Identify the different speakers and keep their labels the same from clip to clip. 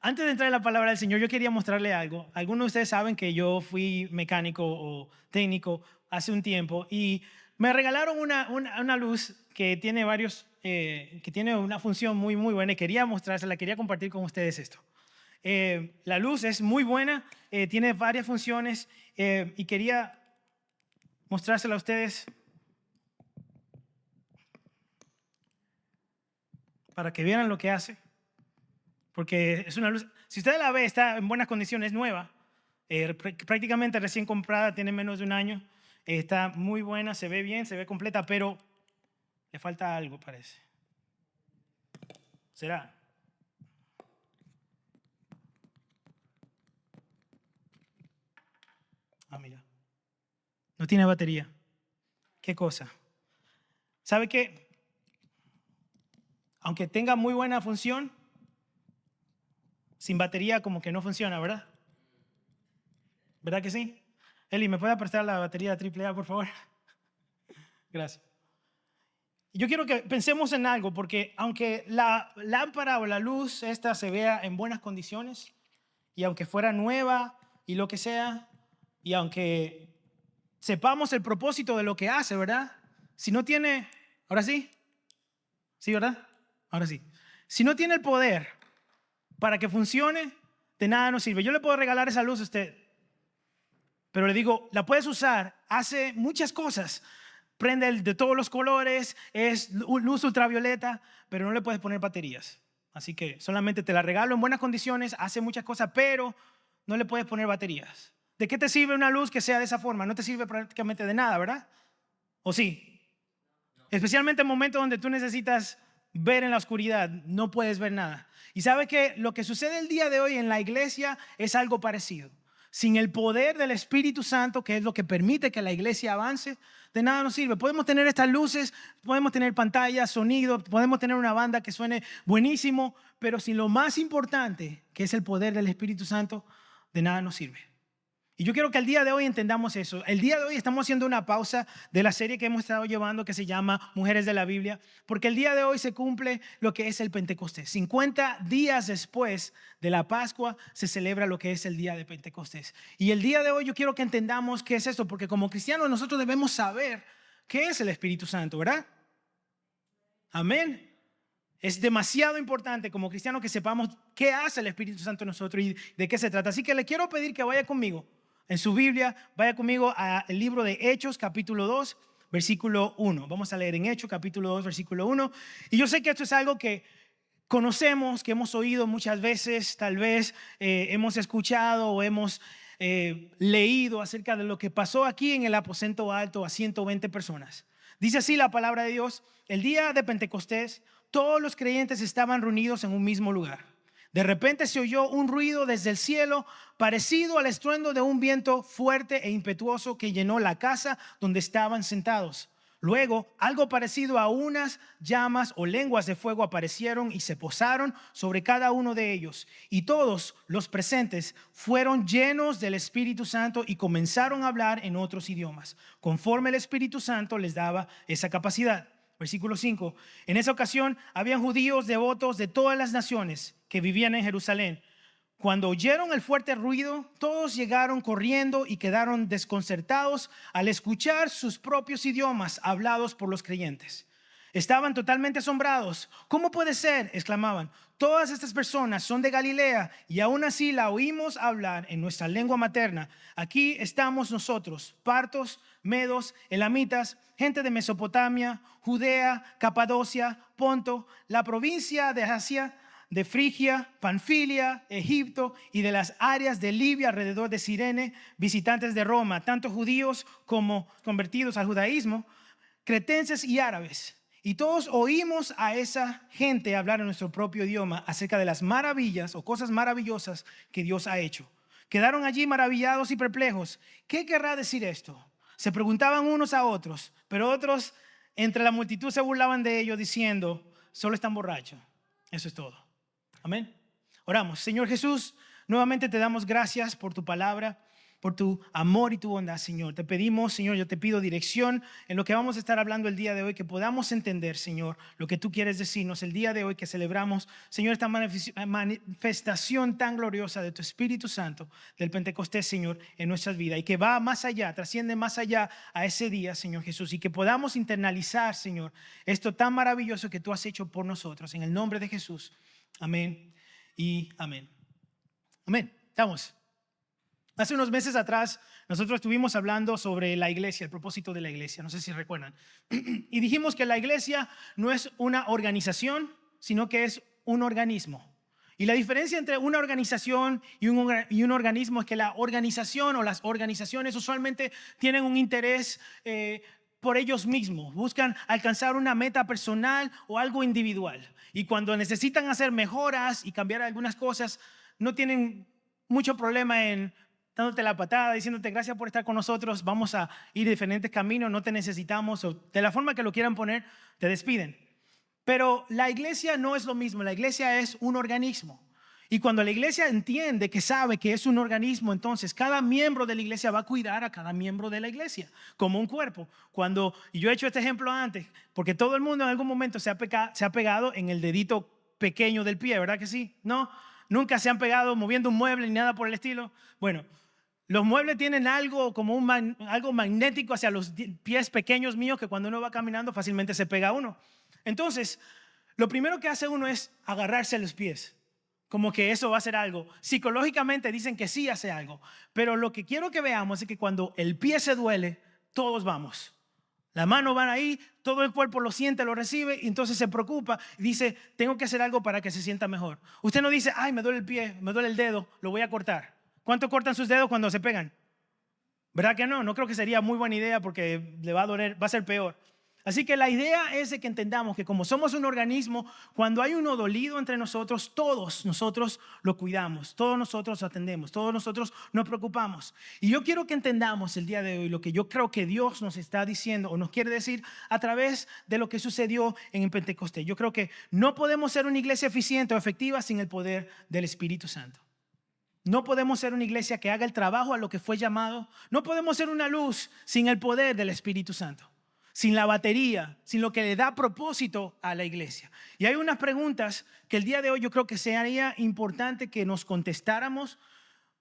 Speaker 1: Antes de entrar en la palabra del Señor, yo quería mostrarle algo. Algunos de ustedes saben que yo fui mecánico o técnico hace un tiempo y me regalaron una luz que tiene que tiene una función muy, muy buena y quería mostrársela, quería compartir con ustedes esto. La luz es muy buena, tiene varias funciones y quería mostrársela a ustedes para que vieran lo que hace. Porque es una luz, si usted la ve, está en buenas condiciones, es nueva, prácticamente recién comprada, tiene menos de un año, está muy buena, se ve bien, se ve completa, pero le falta algo, parece. ¿Será? Ah, mira, no tiene batería. ¿Qué cosa? ¿Sabe qué? Aunque tenga muy buena función, sin batería como que no funciona, ¿verdad? ¿Verdad que sí? Eli, ¿me puede prestar la batería AAA, por favor? Gracias. Yo quiero que pensemos en algo, porque aunque la lámpara o la luz esta se vea en buenas condiciones, y aunque fuera nueva y lo que sea, y aunque sepamos el propósito de lo que hace, ¿verdad? Si no tiene, ahora sí, sí, ¿verdad? Ahora sí. Si no tiene el poder para que funcione, de nada nos sirve. Yo le puedo regalar esa luz a usted, pero le digo, la puedes usar, hace muchas cosas. Prende de todos los colores, es luz ultravioleta, pero no le puedes poner baterías. Así que solamente te la regalo en buenas condiciones, hace muchas cosas, pero no le puedes poner baterías. ¿De qué te sirve una luz que sea de esa forma? No te sirve prácticamente de nada, ¿verdad? ¿O sí? Especialmente en momentos donde tú necesitas ver en la oscuridad, no puedes ver nada. Y sabe que lo que sucede el día de hoy en la iglesia es algo parecido. Sin el poder del Espíritu Santo, que es lo que permite que la iglesia avance, de nada nos sirve. Podemos tener estas luces, podemos tener pantallas, sonido, podemos tener una banda que suene buenísimo, pero sin lo más importante, que es el poder del Espíritu Santo, de nada nos sirve. Y yo quiero que el día de hoy entendamos eso. El día de hoy estamos haciendo una pausa de la serie que hemos estado llevando que se llama Mujeres de la Biblia, porque el día de hoy se cumple lo que es el Pentecostés. 50 días después de la Pascua se celebra lo que es el día de Pentecostés. Y el día de hoy yo quiero que entendamos qué es esto, porque como cristianos nosotros debemos saber qué es el Espíritu Santo, ¿verdad? Amén. Es demasiado importante como cristianos que sepamos qué hace el Espíritu Santo en nosotros y de qué se trata. Así que le quiero pedir que vaya conmigo en su Biblia, vaya conmigo al libro de Hechos, capítulo 2, versículo 1. Vamos a leer en Hechos, capítulo 2, versículo 1. Y yo sé que esto es algo que conocemos, que hemos oído muchas veces, tal vez hemos escuchado o hemos leído acerca de lo que pasó aquí en el aposento alto a 120 personas. Dice así la palabra de Dios: el día de Pentecostés, todos los creyentes estaban reunidos en un mismo lugar. De repente se oyó un ruido desde el cielo parecido al estruendo de un viento fuerte e impetuoso que llenó la casa donde estaban sentados. Luego, algo parecido a unas llamas o lenguas de fuego aparecieron y se posaron sobre cada uno de ellos. Y todos los presentes fueron llenos del Espíritu Santo y comenzaron a hablar en otros idiomas, conforme el Espíritu Santo les daba esa capacidad. Versículo 5. En esa ocasión habían judíos devotos de todas las naciones que vivían en Jerusalén. Cuando oyeron el fuerte ruido, todos llegaron corriendo y quedaron desconcertados al escuchar sus propios idiomas hablados por los creyentes. Estaban totalmente asombrados. ¿Cómo puede ser?, exclamaban. Todas estas personas son de Galilea y aún así la oímos hablar en nuestra lengua materna. Aquí estamos nosotros, partos, medos, elamitas, gente de Mesopotamia, Judea, Capadocia, Ponto, la provincia de Asia, de Frigia, Panfilia, Egipto y de las áreas de Libia alrededor de Cirene, visitantes de Roma, tanto judíos como convertidos al judaísmo, cretenses y árabes. Y todos oímos a esa gente hablar en nuestro propio idioma acerca de las maravillas o cosas maravillosas que Dios ha hecho. Quedaron allí maravillados y perplejos. ¿Qué querrá decir esto?, se preguntaban unos a otros, pero otros entre la multitud se burlaban de ellos diciendo: solo están borrachos. Eso es todo. Amén. Oramos. Señor Jesús, nuevamente te damos gracias por tu palabra. por tu amor y tu bondad, Señor. Te pedimos, Señor, yo te pido dirección en lo que vamos a estar hablando el día de hoy, que podamos entender, Señor, lo que tú quieres decirnos el día de hoy que celebramos, Señor, esta manifestación tan gloriosa de tu Espíritu Santo, del Pentecostés, Señor, en nuestras vidas y que va más allá, trasciende más allá a ese día, Señor Jesús, y que podamos internalizar, Señor, esto tan maravilloso que tú has hecho por nosotros. En el nombre de Jesús. Amén y amén. Amén. Estamos. Hace unos meses atrás, nosotros estuvimos hablando sobre la iglesia, el propósito de la iglesia, no sé si recuerdan. Y dijimos que la iglesia no es una organización, sino que es un organismo. Y la diferencia entre una organización y un organismo es que la organización o las organizaciones usualmente tienen un interés por ellos mismos, buscan alcanzar una meta personal o algo individual. Y cuando necesitan hacer mejoras y cambiar algunas cosas, no tienen mucho problema en dándote la patada, diciéndote gracias por estar con nosotros, vamos a ir diferentes caminos, no te necesitamos, o de la forma que lo quieran poner, te despiden. Pero la iglesia no es lo mismo, la iglesia es un organismo. Y cuando la iglesia entiende, que sabe que es un organismo, entonces cada miembro de la iglesia va a cuidar a cada miembro de la iglesia, como un cuerpo. Y yo he hecho este ejemplo antes, porque todo el mundo en algún momento se ha pegado en el dedito pequeño del pie, ¿verdad que sí? No, nunca se han pegado moviendo un mueble ni nada por el estilo. Bueno, los muebles tienen algo como algo magnético hacia los pies pequeños míos que cuando uno va caminando fácilmente se pega a uno. Entonces, lo primero que hace uno es agarrarse a los pies, como que eso va a hacer algo. Psicológicamente dicen que sí hace algo, pero lo que quiero que veamos es que cuando el pie se duele, todos vamos. Las manos van ahí, todo el cuerpo lo siente, lo recibe y entonces se preocupa y dice, tengo que hacer algo para que se sienta mejor. Usted no dice, ay, me duele el pie, me duele el dedo, lo voy a cortar. ¿Cuánto cortan sus dedos cuando se pegan? ¿Verdad que no? No creo que sería muy buena idea porque le va a doler, va a ser peor. Así que la idea es de que entendamos que como somos un organismo, cuando hay uno dolido entre nosotros, todos nosotros lo cuidamos, todos nosotros lo atendemos, todos nosotros nos preocupamos. Y yo quiero que entendamos el día de hoy lo que yo creo que Dios nos está diciendo o nos quiere decir a través de lo que sucedió en el Pentecostés. Yo creo que no podemos ser una iglesia eficiente o efectiva sin el poder del Espíritu Santo. No podemos ser una iglesia que haga el trabajo a lo que fue llamado. No podemos ser una luz sin el poder del Espíritu Santo, sin la batería, sin lo que le da propósito a la iglesia. Y hay unas preguntas que el día de hoy yo creo que sería importante que nos contestáramos,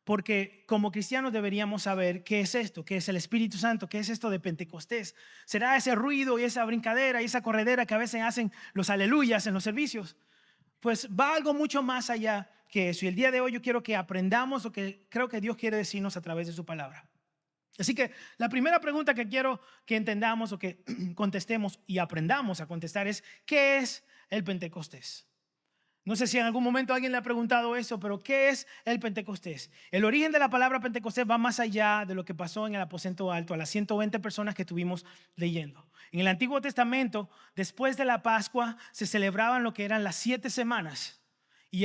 Speaker 1: porque como cristianos deberíamos saber qué es esto, qué es el Espíritu Santo, qué es esto de Pentecostés. ¿Será ese ruido y esa brincadera y esa corredera que a veces hacen los aleluyas en los servicios? Pues va algo mucho más allá que eso. Y el día de hoy yo quiero que aprendamos lo que creo que Dios quiere decirnos a través de su palabra. Así que la primera pregunta que quiero que entendamos o que contestemos y aprendamos a contestar es, ¿qué es el Pentecostés? No sé si en algún momento alguien le ha preguntado eso, pero ¿qué es el Pentecostés? El origen de la palabra Pentecostés va más allá de lo que pasó en el aposento alto, a las 120 personas que estuvimos leyendo. En el Antiguo Testamento, después de la Pascua, se celebraban lo que eran las 7 semanas. Y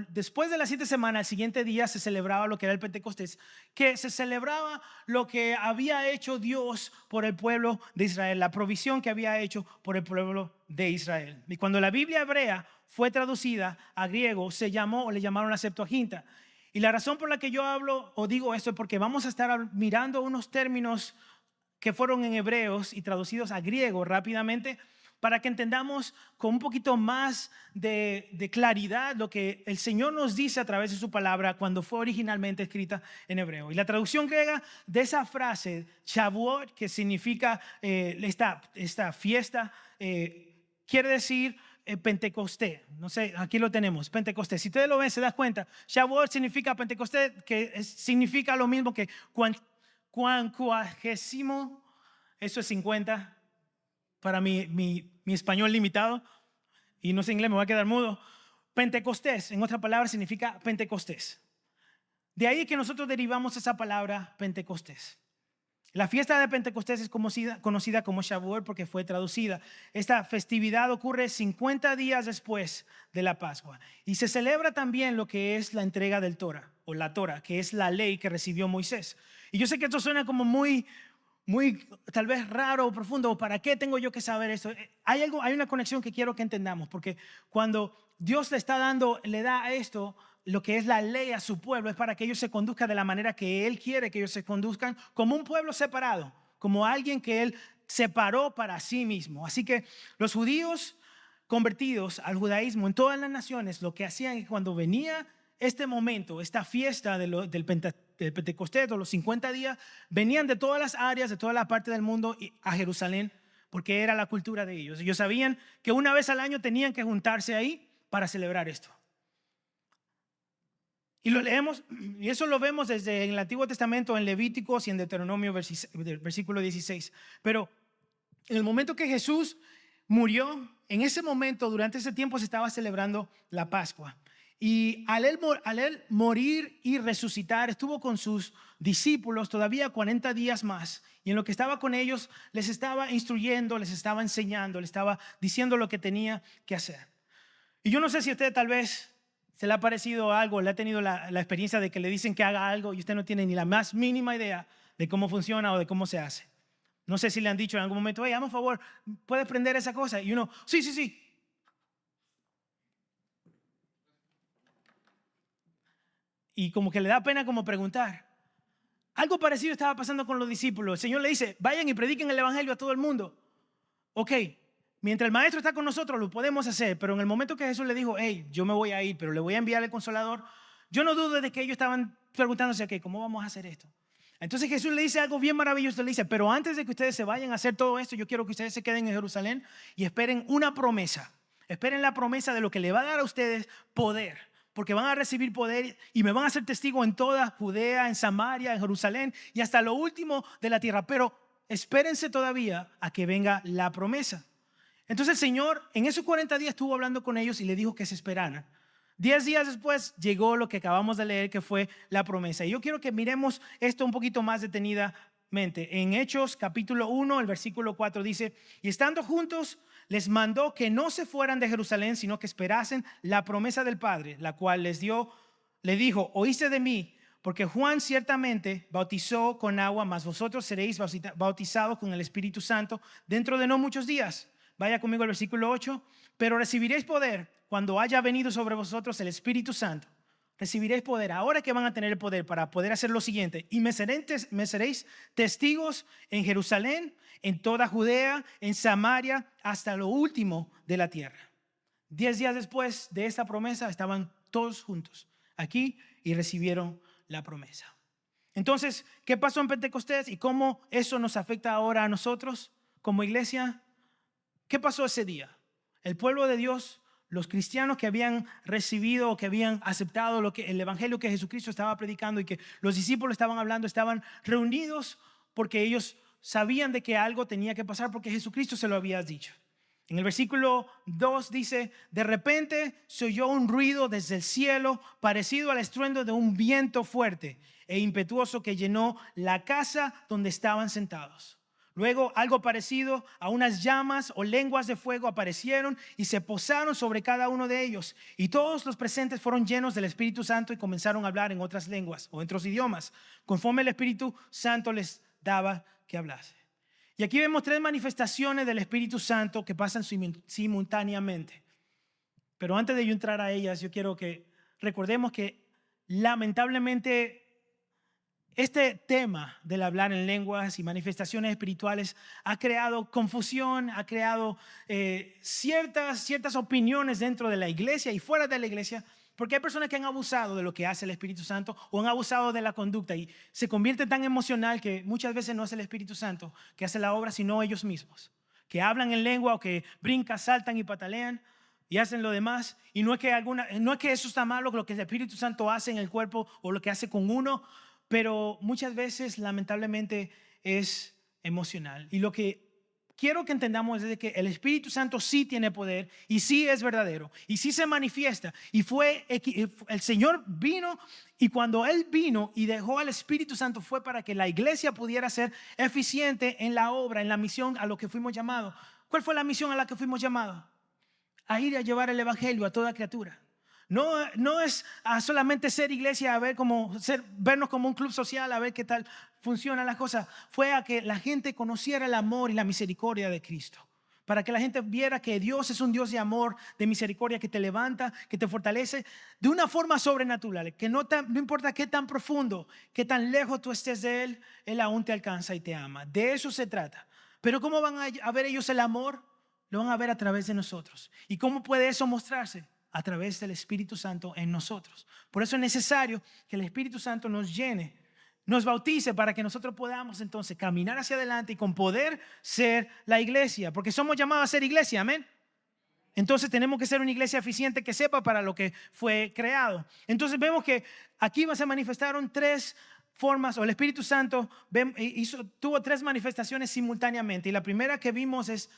Speaker 1: después de las 7 semanas, el siguiente día se celebraba lo que era el Pentecostés, que se celebraba lo que había hecho Dios por el pueblo de Israel, la provisión que había hecho por el pueblo de Israel. Y cuando la Biblia hebrea fue traducida a griego, se llamó o le llamaron la Septuaginta. Y la razón por la que yo hablo o digo esto es porque vamos a estar mirando unos términos que fueron en hebreos y traducidos a griego rápidamente, para que entendamos con un poquito más de claridad lo que el Señor nos dice a través de su palabra cuando fue originalmente escrita en hebreo. Y la traducción griega de esa frase, Shavuot, que significa esta fiesta, quiere decir Pentecostés. No sé, aquí lo tenemos, Pentecostés. Si ustedes lo ven, se dan cuenta. Shavuot significa Pentecostés, que significa lo mismo que cuagesimo, eso es 50. Para mi español limitado, y no sé inglés, me voy a quedar mudo. Pentecostés, en otras palabras, significa Pentecostés. De ahí que nosotros derivamos esa palabra Pentecostés. La fiesta de Pentecostés es conocida como Shavuot porque fue traducida. Esta festividad ocurre 50 días después de la Pascua. Y se celebra también lo que es la entrega del Torah, o la Torah, que es la ley que recibió Moisés. Y yo sé que esto suena como muy tal vez raro o profundo. ¿Para qué tengo yo que saber esto? Hay una conexión que quiero que entendamos, porque cuando Dios le da esto lo que es la ley a su pueblo es para que ellos se conduzcan de la manera que Él quiere que ellos se conduzcan, como un pueblo separado, como alguien que Él separó para sí mismo. Así que los judíos convertidos al judaísmo en todas las naciones, lo que hacían es que cuando venía este momento, esta fiesta del Pentecostés, o los 50 días, venían de todas las áreas, de toda la parte del mundo a Jerusalén, porque era la cultura de ellos. Ellos sabían que una vez al año tenían que juntarse ahí para celebrar esto. Y lo leemos, y eso lo vemos desde el Antiguo Testamento, en Levíticos y en Deuteronomio, versículo 16. Pero en el momento que Jesús murió, en ese momento, durante ese tiempo, se estaba celebrando la Pascua. Y al él morir y resucitar, estuvo con sus discípulos todavía 40 días más. Y en lo que estaba con ellos, les estaba instruyendo, les estaba enseñando, les estaba diciendo lo que tenía que hacer. Y yo no sé si a usted tal vez se le ha parecido algo, le ha tenido la experiencia de que le dicen que haga algo y usted no tiene ni la más mínima idea de cómo funciona o de cómo se hace. No sé si le han dicho en algún momento, hey, hazme un favor, ¿puedes prender esa cosa? Y uno, sí. Y como que le da pena como preguntar. Algo parecido estaba pasando con los discípulos. El Señor le dice, vayan y prediquen el evangelio a todo el mundo. Ok, mientras el maestro está con nosotros lo podemos hacer, pero en el momento que Jesús le dijo, hey, yo me voy a ir, pero le voy a enviar el Consolador, yo no dudo de que ellos estaban preguntándose, ok, ¿cómo vamos a hacer esto? Entonces Jesús le dice algo bien maravilloso, le dice, pero antes de que ustedes se vayan a hacer todo esto, yo quiero que ustedes se queden en Jerusalén y esperen una promesa. Esperen la promesa de lo que le va a dar a ustedes poder, porque van a recibir poder y me van a ser testigos en toda Judea, en Samaria, en Jerusalén y hasta lo último de la tierra. Pero espérense todavía a que venga la promesa. Entonces el Señor en esos 40 días estuvo hablando con ellos y le dijo que se esperaran. 10 días después llegó lo que acabamos de leer, que fue la promesa. Y yo quiero que miremos esto un poquito más detenidamente. En Hechos capítulo 1, el versículo 4 dice, y estando juntos les mandó que no se fueran de Jerusalén, sino que esperasen la promesa del Padre, la cual le dijo, oíste de mí, porque Juan ciertamente bautizó con agua, mas vosotros seréis bautizados con el Espíritu Santo dentro de no muchos días. Vaya conmigo al versículo 8. Pero recibiréis poder cuando haya venido sobre vosotros el Espíritu Santo. Recibiréis poder. Ahora que van a tener el poder para poder hacer lo siguiente. Y me seréis testigos en Jerusalén, en toda Judea, en Samaria, hasta lo último de la tierra. 10 días después de esta promesa estaban todos juntos aquí y recibieron la promesa. Entonces, ¿qué pasó en Pentecostés y cómo eso nos afecta ahora a nosotros como iglesia? ¿Qué pasó ese día? El pueblo de Dios, los cristianos que habían recibido o que habían aceptado el evangelio que Jesucristo estaba predicando y que los discípulos estaban hablando, estaban reunidos porque ellos sabían de que algo tenía que pasar porque Jesucristo se lo había dicho. En el versículo 2 dice, de repente se oyó un ruido desde el cielo parecido al estruendo de un viento fuerte e impetuoso que llenó la casa donde estaban sentados. Luego algo parecido a unas llamas o lenguas de fuego aparecieron y se posaron sobre cada uno de ellos. Y todos los presentes fueron llenos del Espíritu Santo y comenzaron a hablar en otras lenguas o en otros idiomas, conforme el Espíritu Santo les daba que hablase. Y aquí vemos 3 manifestaciones del Espíritu Santo que pasan simultáneamente. Pero antes de yo entrar a ellas, yo quiero que recordemos que lamentablemente este tema del hablar en lenguas y manifestaciones espirituales ha creado confusión, ha creado ciertas opiniones dentro de la iglesia y fuera de la iglesia, porque hay personas que han abusado de lo que hace el Espíritu Santo o han abusado de la conducta y se convierte tan emocional que muchas veces no es el Espíritu Santo que hace la obra, sino ellos mismos, que hablan en lengua o que brincan, saltan y patalean y hacen lo demás. Y no es que eso está malo, lo que el Espíritu Santo hace en el cuerpo o lo que hace con uno, pero muchas veces lamentablemente es emocional. Y lo que quiero que entendamos es que el Espíritu Santo sí tiene poder y sí es verdadero y sí se manifiesta. Y el Señor vino, y cuando Él vino y dejó al Espíritu Santo fue para que la iglesia pudiera ser eficiente en la obra, en la misión a lo que fuimos llamados. ¿Cuál fue la misión a la que fuimos llamados? A ir a llevar el evangelio a toda criatura. No es a solamente ser iglesia, vernos como un club social, a ver qué tal funciona la cosa. Fue a que la gente conociera el amor y la misericordia de Cristo, para que la gente viera que Dios es un Dios de amor, de misericordia, que te levanta, que te fortalece de una forma sobrenatural, que no importa qué tan profundo, qué tan lejos tú estés de Él, Él aún te alcanza y te ama. De eso se trata. Pero ¿cómo van a ver ellos el amor? Lo van a ver a través de nosotros. ¿Y cómo puede eso mostrarse? A través del Espíritu Santo en nosotros. Por eso es necesario que el Espíritu Santo nos llene, nos bautice, para que nosotros podamos entonces caminar hacia adelante y con poder ser la iglesia, porque somos llamados a ser iglesia, amén. Entonces tenemos que ser una iglesia eficiente que sepa para lo que fue creado. Entonces vemos que aquí se manifestaron tres formas, o el Espíritu Santo tuvo tres manifestaciones simultáneamente, y la primera que vimos es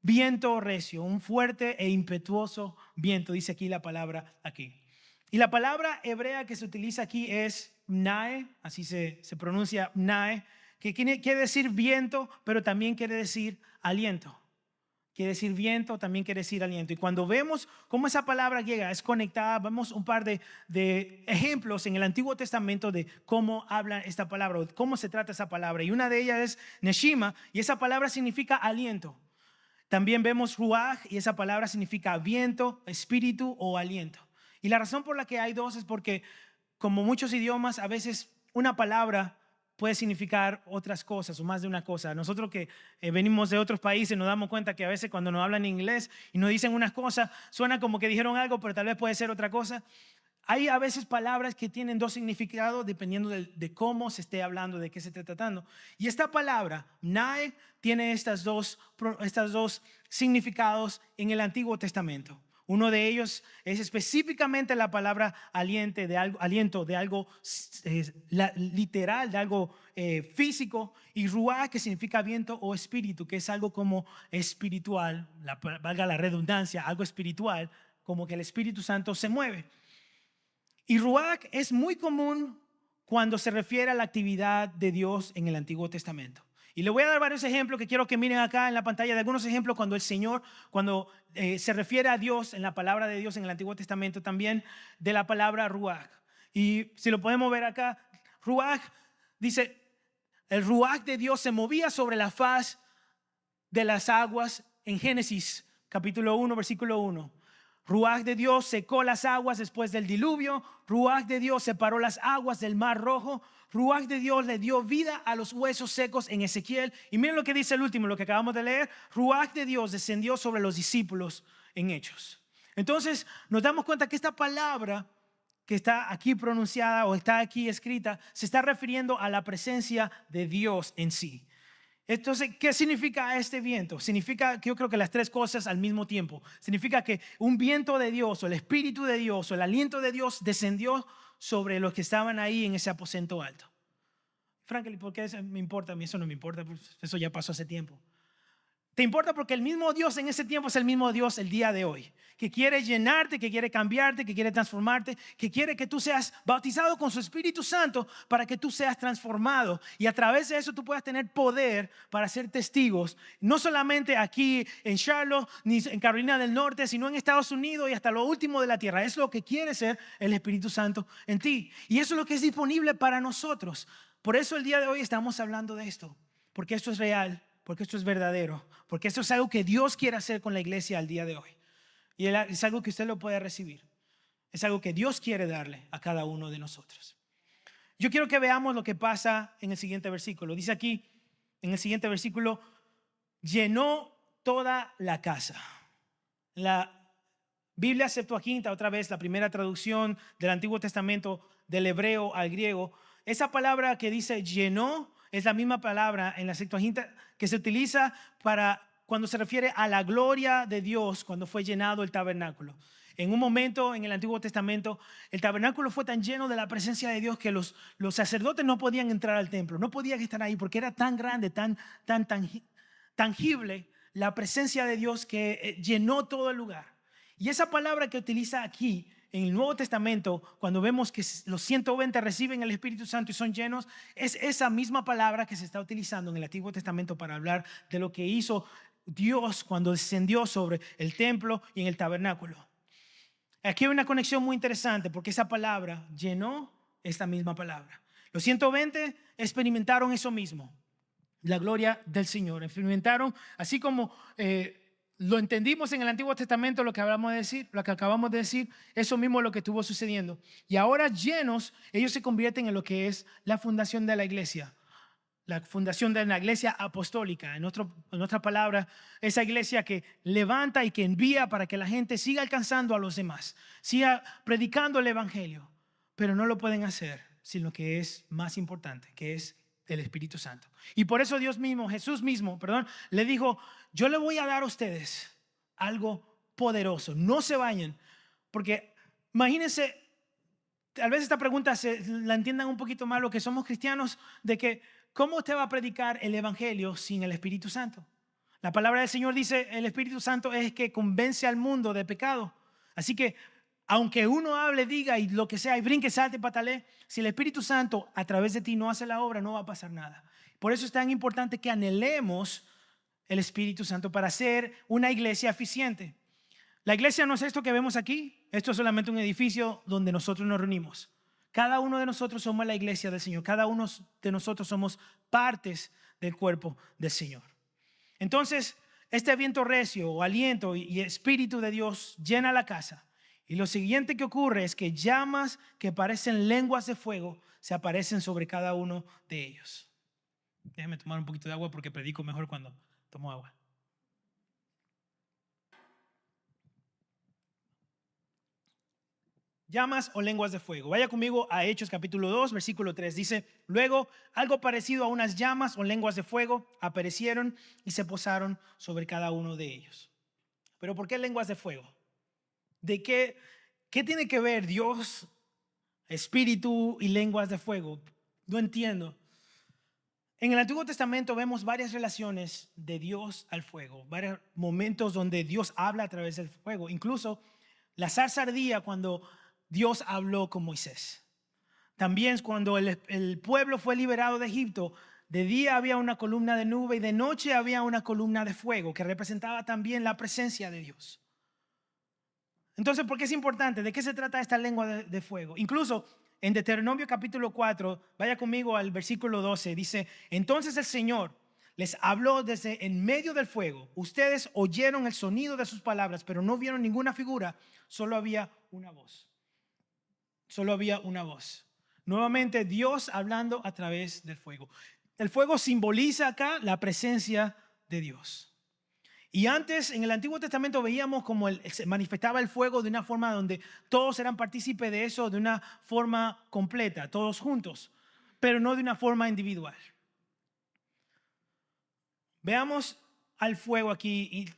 Speaker 1: viento recio, un fuerte e impetuoso viento, dice aquí la palabra aquí. Y la palabra hebrea que se utiliza aquí es pnae, así se pronuncia pnae, que quiere decir viento, pero también quiere decir aliento. Quiere decir viento, también quiere decir aliento. Y cuando vemos cómo esa palabra llega, es conectada, vemos un par de ejemplos en el Antiguo Testamento de cómo habla esta palabra, o cómo se trata esa palabra. Y una de ellas es neshima, y esa palabra significa aliento. También vemos ruach, y esa palabra significa viento, espíritu o aliento. Y la razón por la que hay dos es porque, como muchos idiomas, a veces una palabra puede significar otras cosas o más de una cosa. Nosotros que venimos de otros países nos damos cuenta que a veces cuando nos hablan inglés y nos dicen unas cosas, suena como que dijeron algo, pero tal vez puede ser otra cosa. Hay a veces palabras que tienen dos significados dependiendo de cómo se esté hablando, de qué se esté tratando. Y esta palabra, nae, tiene estos dos significados en el Antiguo Testamento. Uno de ellos es específicamente la palabra aliento, de algo literal, de algo físico, y ruach, que significa viento o espíritu, que es algo como espiritual, valga la redundancia, algo espiritual, como que el Espíritu Santo se mueve. Y ruach es muy común cuando se refiere a la actividad de Dios en el Antiguo Testamento. Y le voy a dar varios ejemplos que quiero que miren acá en la pantalla, de algunos ejemplos cuando el Señor, cuando se refiere a Dios en la palabra de Dios en el Antiguo Testamento, también de la palabra ruach. Y si lo podemos ver acá, ruach dice, el ruach de Dios se movía sobre la faz de las aguas en Génesis capítulo 1, versículo 1. Ruach de Dios secó las aguas después del diluvio. Ruach de Dios separó las aguas del mar rojo. Ruach de Dios le dio vida a los huesos secos en Ezequiel. Y miren lo que dice el último, lo que acabamos de leer. Ruach de Dios descendió sobre los discípulos en Hechos. Entonces nos damos cuenta que esta palabra que está aquí pronunciada o está aquí escrita se está refiriendo a la presencia de Dios en sí. Entonces, ¿qué significa este viento? Significa que yo creo que las tres cosas al mismo tiempo. Significa que un viento de Dios, o el Espíritu de Dios, o el aliento de Dios descendió sobre los que estaban ahí en ese aposento alto. Franklin, ¿por qué eso me importa? A mí eso no me importa, pues eso ya pasó hace tiempo. Te importa porque el mismo Dios en ese tiempo es el mismo Dios el día de hoy, que quiere llenarte, que quiere cambiarte, que quiere transformarte, que quiere que tú seas bautizado con su Espíritu Santo para que tú seas transformado, y a través de eso tú puedas tener poder para ser testigos, no solamente aquí en Charlotte ni en Carolina del Norte, sino en Estados Unidos y hasta lo último de la tierra. Es lo que quiere ser el Espíritu Santo en ti, y eso es lo que es disponible para nosotros. Por eso el día de hoy estamos hablando de esto, porque esto es real, porque esto es verdadero, porque esto es algo que Dios quiere hacer con la iglesia al día de hoy. Y es algo que usted lo puede recibir. Es algo que Dios quiere darle a cada uno de nosotros. Yo quiero que veamos lo que pasa en el siguiente versículo. Dice aquí, en el siguiente versículo, llenó toda la casa. La Biblia Septuaginta, otra vez la primera traducción del Antiguo Testamento del hebreo al griego, esa palabra que dice llenó es la misma palabra en la Septuaginta que se utiliza para cuando se refiere a la gloria de Dios cuando fue llenado el tabernáculo. En un momento en el Antiguo Testamento, el tabernáculo fue tan lleno de la presencia de Dios que los sacerdotes no podían entrar al templo, no podían estar ahí porque era tan grande, tan tangible la presencia de Dios que llenó todo el lugar. Y esa palabra que utiliza aquí en el Nuevo Testamento, cuando vemos que los 120 reciben el Espíritu Santo y son llenos, es esa misma palabra que se está utilizando en el Antiguo Testamento para hablar de lo que hizo Dios cuando descendió sobre el templo y en el tabernáculo. Aquí hay una conexión muy interesante porque esa palabra llenó esta misma palabra. Los 120 experimentaron eso mismo. la gloria del Señor. Experimentaron, así como lo entendimos en el Antiguo Testamento, lo que acabamos de decir, eso mismo es lo que estuvo sucediendo. Y ahora llenos, ellos se convierten en lo que es la fundación de la iglesia. La fundación de la iglesia apostólica, en otra palabra, esa iglesia que levanta y que envía para que la gente siga alcanzando a los demás, siga predicando el evangelio, pero no lo pueden hacer sin lo que es más importante, que es el Espíritu Santo. Y por eso Jesús mismo, le dijo: yo le voy a dar a ustedes algo poderoso, no se vayan, porque imagínense, tal vez esta pregunta la entiendan un poquito más los que somos cristianos, de que ¿cómo usted va a predicar el evangelio sin el Espíritu Santo? La palabra del Señor dice: el Espíritu Santo es que convence al mundo de pecado. Así que aunque uno hable, diga y lo que sea, y brinque, salte, patalee, si el Espíritu Santo a través de ti no hace la obra, no va a pasar nada. Por eso es tan importante que anhelemos el Espíritu Santo para ser una iglesia eficiente. La iglesia no es esto que vemos aquí. Esto es solamente un edificio donde nosotros nos reunimos. Cada uno de nosotros somos la iglesia del Señor. Cada uno de nosotros somos partes del cuerpo del Señor. Entonces, este viento recio o aliento y Espíritu de Dios llena la casa. Y lo siguiente que ocurre es que llamas que parecen lenguas de fuego se aparecen sobre cada uno de ellos. Déjame tomar un poquito de agua porque predico mejor cuando tomo agua. Llamas o lenguas de fuego. Vaya conmigo a Hechos capítulo 2, versículo 3. Dice: luego algo parecido a unas llamas o lenguas de fuego aparecieron y se posaron sobre cada uno de ellos. ¿Pero por qué lenguas de fuego? ¿De qué tiene que ver Dios, Espíritu y lenguas de fuego? No entiendo. En el Antiguo Testamento vemos varias relaciones de Dios al fuego, varios momentos donde Dios habla a través del fuego. Incluso la zarza ardía cuando Dios habló con Moisés. También cuando el pueblo fue liberado de Egipto, de día había una columna de nube y de noche había una columna de fuego que representaba también la presencia de Dios. Entonces, ¿por qué es importante? ¿De qué se trata esta lengua de fuego? Incluso en Deuteronomio capítulo 4, vaya conmigo al versículo 12, dice: entonces el Señor les habló desde en medio del fuego. Ustedes oyeron el sonido de sus palabras, pero no vieron ninguna figura, solo había una voz. Solo había una voz. Nuevamente Dios hablando a través del fuego. El fuego simboliza acá la presencia de Dios. Y antes, en el Antiguo Testamento, veíamos cómo se manifestaba el fuego de una forma donde todos eran partícipes de eso, de una forma completa, todos juntos, pero no de una forma individual. Veamos al fuego aquí. Y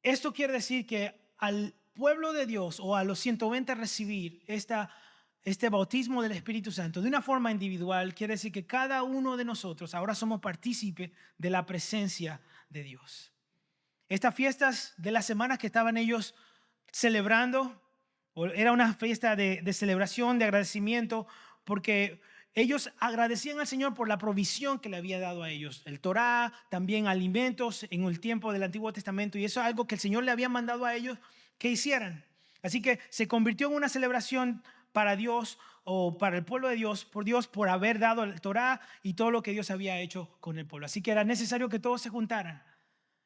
Speaker 1: esto quiere decir que al pueblo de Dios o a los 120 recibir este bautismo del Espíritu Santo de una forma individual, quiere decir que cada uno de nosotros ahora somos partícipes de la presencia de Dios. Estas fiestas de las semanas que estaban ellos celebrando, era una fiesta de celebración, de agradecimiento, porque ellos agradecían al Señor por la provisión que le había dado a ellos. El Torá, también alimentos en el tiempo del Antiguo Testamento, y eso es algo que el Señor le había mandado a ellos que hicieran. Así que se convirtió en una celebración para Dios o para el pueblo de Dios, por haber dado el Torá y todo lo que Dios había hecho con el pueblo. Así que era necesario que todos se juntaran.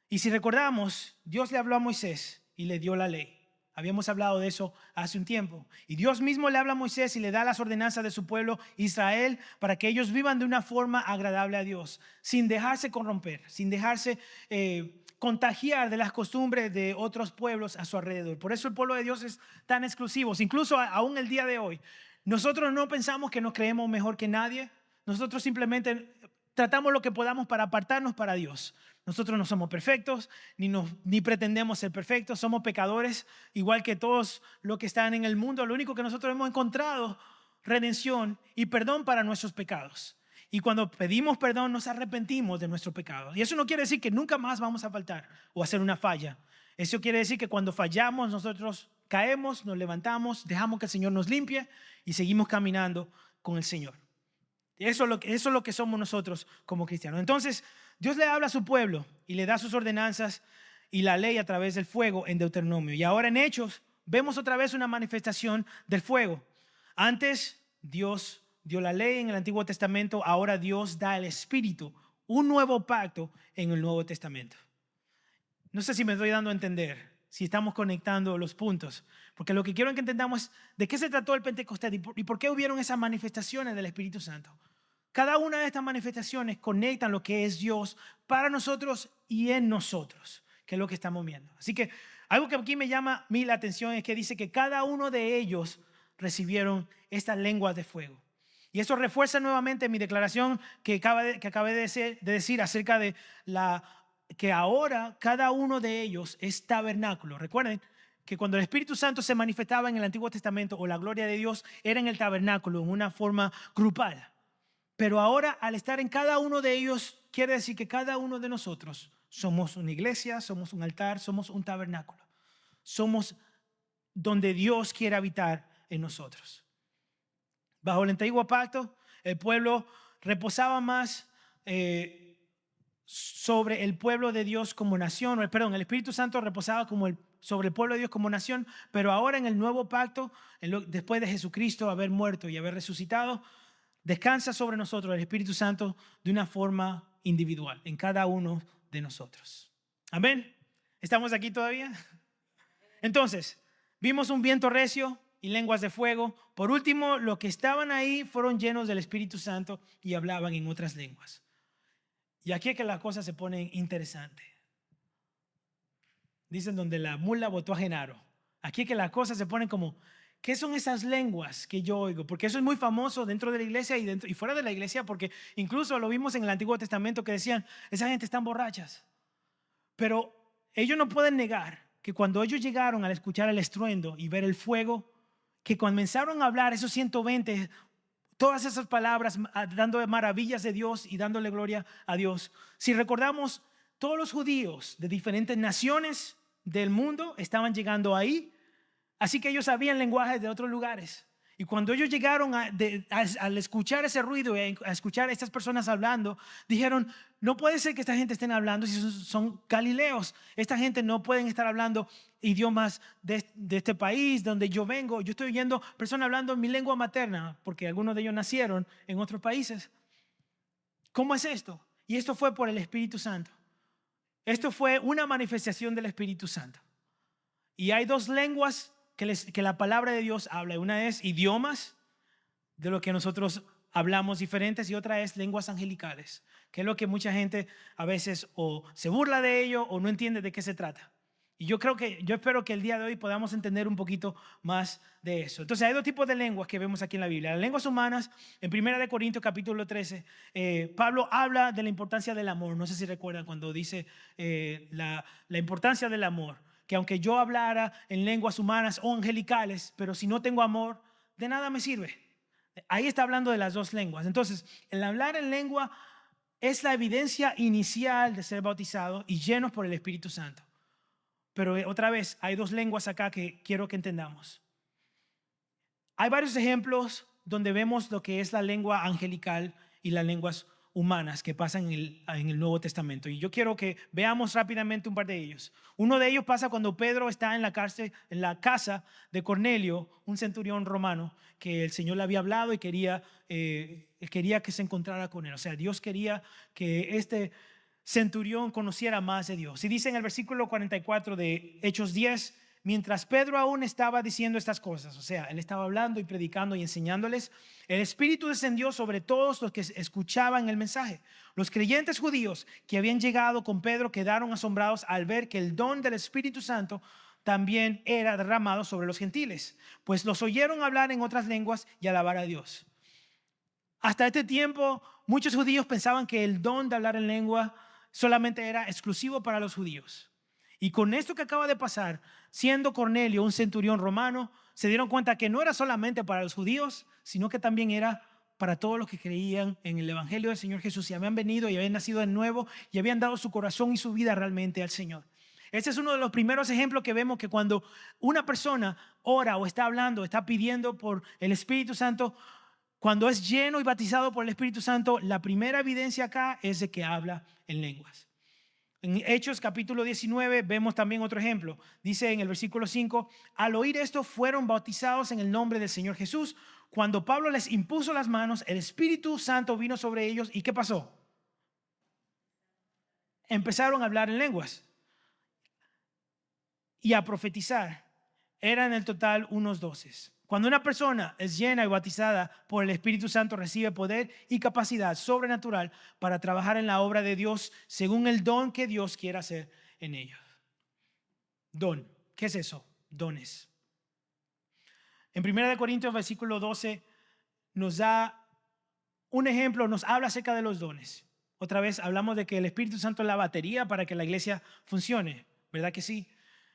Speaker 1: Y si recordamos, Dios le habló a Moisés y le dio la ley. Habíamos hablado de eso hace un tiempo. Y Dios mismo le habla a Moisés y le da las ordenanzas de su pueblo Israel para que ellos vivan de una forma agradable a Dios, sin dejarse corromper, sin dejarse contagiar de las costumbres de otros pueblos a su alrededor. Por eso el pueblo de Dios es tan exclusivo. Incluso aún el día de hoy, nosotros no pensamos que nos creemos mejor que nadie. Nosotros simplemente tratamos lo que podamos para apartarnos para Dios. Nosotros no somos perfectos, ni pretendemos ser perfectos. Somos pecadores, igual que todos los que están en el mundo. Lo único que nosotros hemos encontrado, redención y perdón para nuestros pecados. Y cuando pedimos perdón, nos arrepentimos de nuestros pecados. Y eso no quiere decir que nunca más vamos a faltar o hacer una falla. Eso quiere decir que cuando fallamos, nosotros caemos, nos levantamos, dejamos que el Señor nos limpie y seguimos caminando con el Señor. Eso es lo que somos nosotros como cristianos. Entonces, Dios le habla a su pueblo y le da sus ordenanzas y la ley a través del fuego en Deuteronomio. Y ahora en Hechos vemos otra vez una manifestación del fuego. Antes Dios dio la ley en el Antiguo Testamento, ahora Dios da el Espíritu un nuevo pacto en el Nuevo Testamento. No sé si me estoy dando a entender, si estamos conectando los puntos, porque lo que quiero que entendamos es de qué se trató el Pentecostés y por qué hubieron esas manifestaciones del Espíritu Santo. Cada una de estas manifestaciones conectan lo que es Dios para nosotros y en nosotros, que es lo que estamos viendo. Así que algo que aquí me llama a mí la atención es que dice que cada uno de ellos recibieron estas lenguas de fuego. Y eso refuerza nuevamente mi declaración que acabé de decir acerca de que ahora cada uno de ellos es tabernáculo. Recuerden que cuando el Espíritu Santo se manifestaba en el Antiguo Testamento o la gloria de Dios era en el tabernáculo, en una forma grupal. Pero ahora al estar en cada uno de ellos, quiere decir que cada uno de nosotros somos una iglesia, somos un altar, somos un tabernáculo. Somos donde Dios quiere habitar en nosotros. Bajo el antiguo pacto, el pueblo reposaba más sobre el pueblo de Dios como nación. El Espíritu Santo reposaba sobre el pueblo de Dios como nación, pero ahora en el nuevo pacto, después de Jesucristo haber muerto y haber resucitado, descansa sobre nosotros el Espíritu Santo de una forma individual, en cada uno de nosotros. Amén. ¿Estamos aquí todavía? Entonces, vimos un viento recio y lenguas de fuego. Por último, los que estaban ahí fueron llenos del Espíritu Santo y hablaban en otras lenguas. Y aquí es que las cosas se ponen interesantes. Dicen donde la mula botó a Genaro. Aquí es que las cosas se ponen como, ¿qué son esas lenguas que yo oigo? Porque eso es muy famoso dentro de la iglesia y fuera de la iglesia, porque incluso lo vimos en el Antiguo Testamento que decían, esa gente están borrachas. Pero ellos no pueden negar que cuando ellos llegaron al escuchar el estruendo y ver el fuego, que comenzaron a hablar esos 120, todas esas palabras, dando maravillas de Dios y dándole gloria a Dios. Si recordamos, todos los judíos de diferentes naciones del mundo estaban llegando ahí, así que ellos sabían lenguajes de otros lugares. Y cuando ellos llegaron al escuchar ese ruido, a escuchar a estas personas hablando, dijeron, no puede ser que esta gente estén hablando si son galileos. Esta gente no pueden estar hablando idiomas de este país donde yo vengo. Yo estoy oyendo personas hablando en mi lengua materna, porque algunos de ellos nacieron en otros países. ¿Cómo es esto? Y esto fue por el Espíritu Santo. Esto fue una manifestación del Espíritu Santo. Y hay dos lenguas que la palabra de Dios habla. Una es idiomas, de lo que nosotros hablamos diferentes, y otra es lenguas angelicales, que es lo que mucha gente a veces o se burla de ello o no entiende de qué se trata. Y yo espero que el día de hoy podamos entender un poquito más de eso. Entonces hay dos tipos de lenguas que vemos aquí en la Biblia. Las lenguas humanas, en 1 Corintios capítulo 13, Pablo habla de la importancia del amor. No sé si recuerdan cuando dice la importancia del amor. Que aunque yo hablara en lenguas humanas o angelicales, pero si no tengo amor, de nada me sirve. Ahí está hablando de las dos lenguas. Entonces, el hablar en lengua es la evidencia inicial de ser bautizado y llenos por el Espíritu Santo. Pero otra vez, hay dos lenguas acá que quiero que entendamos. Hay varios ejemplos donde vemos lo que es la lengua angelical y las lenguas humanas que pasan en el Nuevo Testamento. Y yo quiero que veamos rápidamente un par de ellos. Uno de ellos pasa cuando Pedro está en la casa de Cornelio, un centurión romano, que el Señor le había hablado y quería que se encontrara con él. O sea, Dios quería que este centurión conociera más de Dios. Y dice en el versículo 44 de Hechos 10, mientras Pedro aún estaba diciendo estas cosas, o sea, él estaba hablando y predicando y enseñándoles, el Espíritu descendió sobre todos los que escuchaban el mensaje. Los creyentes judíos que habían llegado con Pedro quedaron asombrados al ver que el don del Espíritu Santo también era derramado sobre los gentiles, pues los oyeron hablar en otras lenguas y alabar a Dios. Hasta este tiempo, muchos judíos pensaban que el don de hablar en lengua solamente era exclusivo para los judíos. Y con esto que acaba de pasar, siendo Cornelio un centurión romano, se dieron cuenta que no era solamente para los judíos, sino que también era para todos los que creían en el Evangelio del Señor Jesús y habían venido y habían nacido de nuevo y habían dado su corazón y su vida realmente al Señor. Este es uno de los primeros ejemplos que vemos que cuando una persona ora o está hablando, está pidiendo por el Espíritu Santo, cuando es lleno y bautizado por el Espíritu Santo, la primera evidencia acá es de que habla en lenguas. En Hechos capítulo 19 vemos también otro ejemplo. Dice en el versículo 5, al oír esto fueron bautizados en el nombre del Señor Jesús. Cuando Pablo les impuso las manos, el Espíritu Santo vino sobre ellos. ¿Y qué pasó? empezaron a hablar en lenguas y a profetizar. Eran en total unos 12. Cuando una persona es llena y bautizada por el Espíritu Santo, recibe poder y capacidad sobrenatural para trabajar en la obra de Dios según el don que Dios quiera hacer en ellos. Don. ¿Qué es eso? Dones. En 1 Corintios versículo 12 nos da un ejemplo, nos habla acerca de los dones. Otra vez hablamos de que el Espíritu Santo es la batería para que la iglesia funcione, ¿verdad que sí?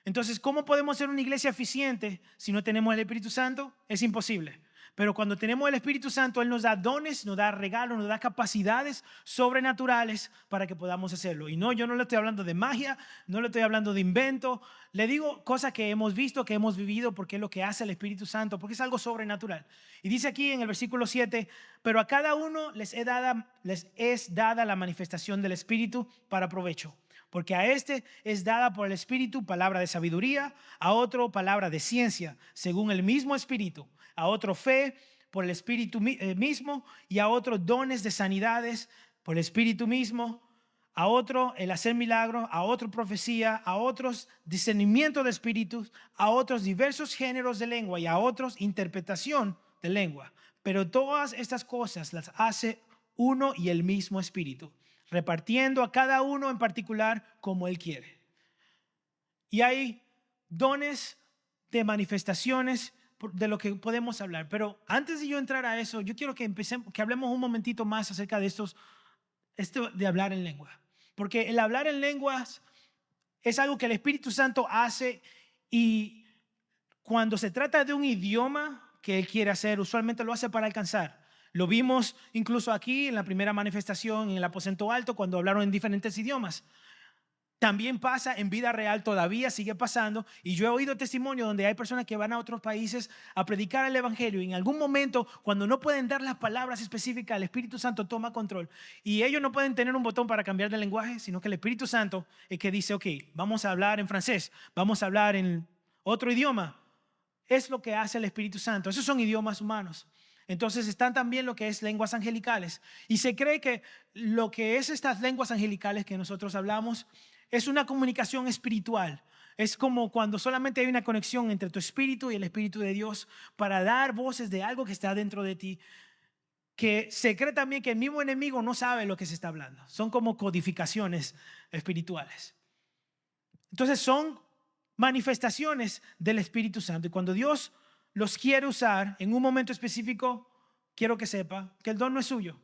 Speaker 1: Entonces, ¿cómo podemos ser una iglesia eficiente si no tenemos el Espíritu Santo? Es imposible. Pero cuando tenemos el Espíritu Santo, Él nos da dones, nos da regalos, nos da capacidades sobrenaturales para que podamos hacerlo. Y no, yo no le estoy hablando de magia, no le estoy hablando de invento. Le digo cosas que hemos visto, que hemos vivido, porque es lo que hace el Espíritu Santo, porque es algo sobrenatural. Y dice aquí en el versículo 7, pero a cada uno les es dada la manifestación del Espíritu para provecho. Porque a este es dada por el Espíritu palabra de sabiduría, a otro palabra de ciencia, según el mismo Espíritu, a otro fe por el Espíritu mismo, y a otro dones de sanidades por el Espíritu mismo, a otro el hacer milagros, a otro profecía, a otros discernimiento de espíritus, a otros diversos géneros de lengua y a otros interpretación de lengua. Pero todas estas cosas las hace uno y el mismo Espíritu, repartiendo a cada uno en particular como Él quiere. Y hay dones de manifestaciones de lo que podemos hablar. Pero antes de yo entrar a eso, yo quiero que hablemos un momentito más acerca de esto de hablar en lengua. Porque el hablar en lenguas es algo que el Espíritu Santo hace, y cuando se trata de un idioma que Él quiere hacer, usualmente lo hace para alcanzar. Lo vimos incluso aquí en la primera manifestación en el aposento alto cuando hablaron en diferentes idiomas. También pasa en vida real, todavía sigue pasando, y yo he oído testimonios donde hay personas que van a otros países a predicar el evangelio y en algún momento, cuando no pueden dar las palabras específicas, el Espíritu Santo toma control y ellos no pueden tener un botón para cambiar de lenguaje, sino que el Espíritu Santo es que dice, ok, vamos a hablar en francés, vamos a hablar en otro idioma. Es lo que hace el Espíritu Santo. Esos son idiomas humanos. Entonces están también lo que es lenguas angelicales, y se cree que lo que es estas lenguas angelicales que nosotros hablamos es una comunicación espiritual. Es como cuando solamente hay una conexión entre tu espíritu y el Espíritu de Dios para dar voces de algo que está dentro de ti, que se cree también que el mismo enemigo no sabe lo que se está hablando. Son como codificaciones espirituales. Entonces son manifestaciones del Espíritu Santo, y cuando Dios los quiere usar en un momento específico, quiero que sepa que el don no es suyo.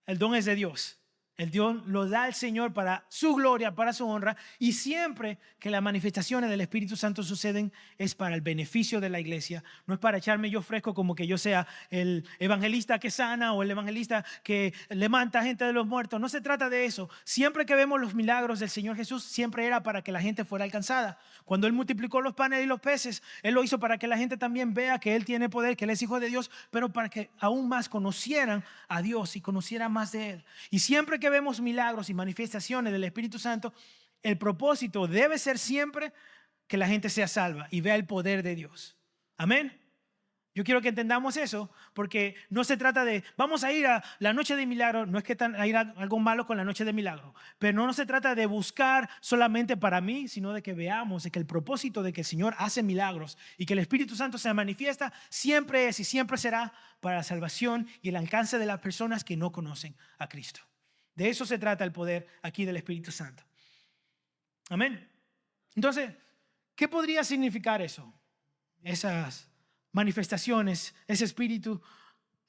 Speaker 1: El don es de Dios. El don lo da el Señor para su gloria, para su honra, y siempre que las manifestaciones del Espíritu Santo suceden es para el beneficio de la iglesia. No es para echarme yo fresco como que yo sea el evangelista que sana o el evangelista que levanta gente de los muertos. No se trata de eso. Siempre que vemos los milagros del Señor Jesús, siempre era para que la gente fuera alcanzada. Cuando Él multiplicó los panes y los peces, Él lo hizo para que la gente también vea que Él tiene poder, que Él es hijo de Dios, pero para que aún más conocieran a Dios y conocieran más de Él. Y siempre que vemos milagros y manifestaciones del Espíritu Santo, el propósito debe ser siempre que la gente sea salva y vea el poder de Dios. Amén. Yo quiero que entendamos eso, porque no se trata de vamos a ir a la noche de milagro. No es que hay algo malo con la noche de milagro, pero no se trata de buscar solamente para mí, sino de que veamos de que el propósito de que el Señor hace milagros y que el Espíritu Santo se manifiesta siempre es y siempre será para la salvación y el alcance de las personas que no conocen a Cristo. De eso se trata el poder aquí del Espíritu Santo. Amén. Entonces, ¿qué podría significar eso? Esas manifestaciones, ese espíritu